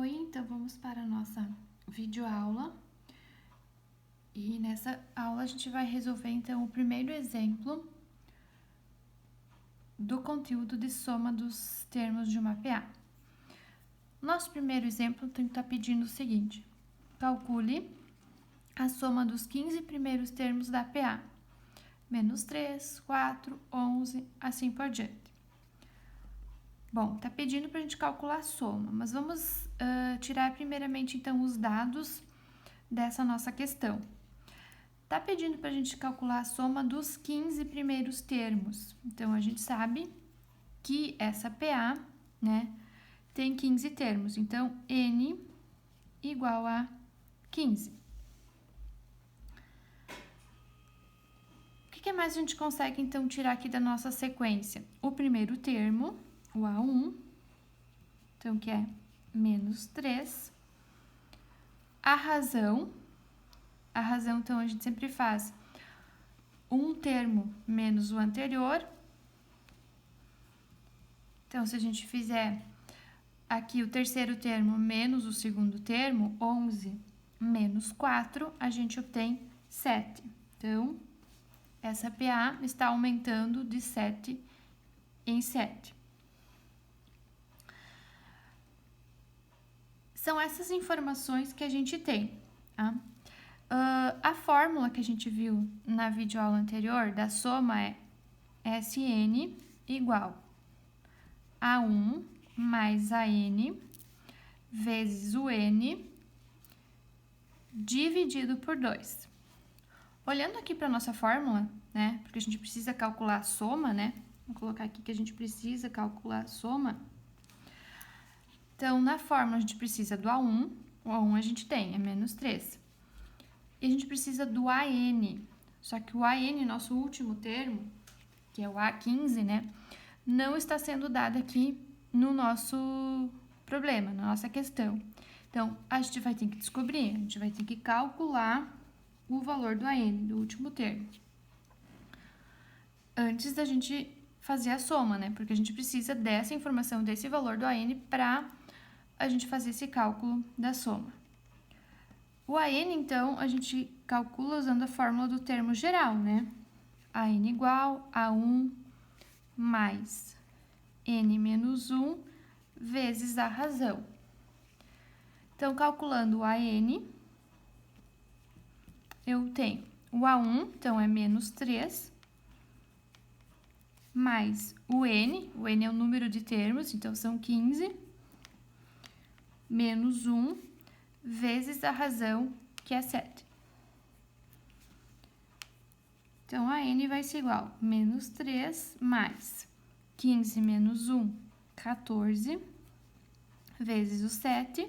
Oi, então vamos para a nossa videoaula. E nessa aula a gente vai resolver então o primeiro exemplo do conteúdo de soma dos termos de uma PA. Nosso primeiro exemplo tem que estar pedindo o seguinte: calcule a soma dos 15 primeiros termos da PA. Menos 3, 4, 11, assim por diante. Bom, tá pedindo para a gente calcular a soma, mas vamos tirar primeiramente então os dados dessa nossa questão. Tá pedindo para a gente calcular a soma dos 15 primeiros termos. Então, a gente sabe que essa PA, né, tem 15 termos. Então, N igual a 15. O que mais a gente consegue, então, tirar aqui da nossa sequência? O primeiro termo, o A1, então, que é menos 3. A razão, então, a gente sempre faz um termo menos o anterior. Então, se a gente fizer aqui o terceiro termo menos o segundo termo, 11 menos 4, a gente obtém 7. Então, essa PA está aumentando de 7 em 7. São essas informações que a gente tem, tá? A fórmula que a gente viu na videoaula anterior da soma é Sn igual a 1 mais a n vezes o n dividido por 2. Olhando aqui para a nossa fórmula, né, porque a gente precisa calcular a soma, né, vou colocar aqui que a gente precisa calcular a soma. Então, na fórmula a gente precisa do A1, o A1 a gente tem, é menos 3. E a gente precisa do AN, só que o AN, nosso último termo, que é o A15, né, não está sendo dado aqui no nosso problema, na nossa questão. Então, a gente vai ter que descobrir, a gente vai ter que calcular o valor do AN, do último termo, antes da gente fazer a soma, né? Porque a gente precisa dessa informação, desse valor do AN, para a gente fazer esse cálculo da soma. O AN, então, a gente calcula usando a fórmula do termo geral, né? AN igual a 1 mais N menos 1 vezes a razão. Então, calculando o AN, eu tenho o A1, então é menos 3, mais o N é o número de termos, então são 15, menos 1, vezes a razão, que é 7. Então, a N vai ser igual a menos 3 mais 15 menos 1, 14, vezes o 7.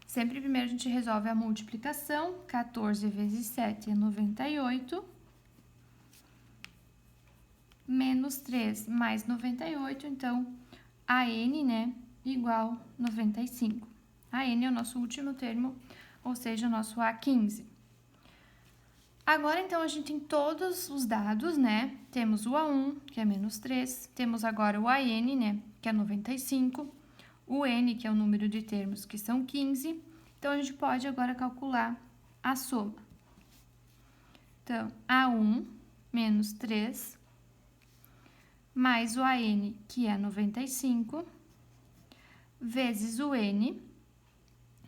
Sempre primeiro a gente resolve a multiplicação. 14 vezes 7 é 98. Menos 3 mais 98, então, a N, né, igual 95. A N é o nosso último termo, ou seja, o nosso A15. Agora, então, a gente tem todos os dados, né? Temos o A1, que é menos 3. Temos agora o AN, né, que é 95. O N, que é o número de termos, que são 15. Então, a gente pode agora calcular a soma. Então, A1 menos 3, mais o AN, que é 95, vezes o N,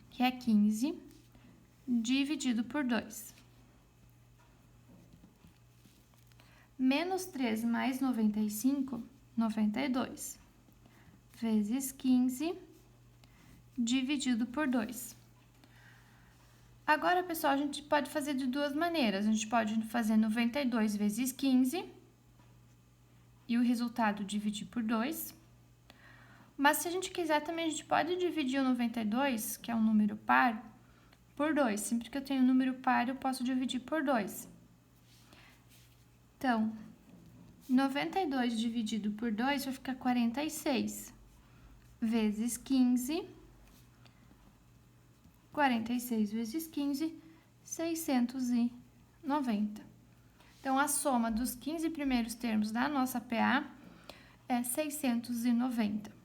que é 15, dividido por 2. Menos 3 mais 95, 92, vezes 15, dividido por 2. Agora, pessoal, a gente pode fazer de duas maneiras. A gente pode fazer 92 vezes 15 e o resultado dividir por 2. Mas, se a gente quiser também, a gente pode dividir o 92, que é um número par, por 2. Sempre que eu tenho um número par, eu posso dividir por 2. Então, 92 dividido por 2 vai ficar 46, vezes 15, 46 vezes 15, 690. Então, a soma dos 15 primeiros termos da nossa PA é 690.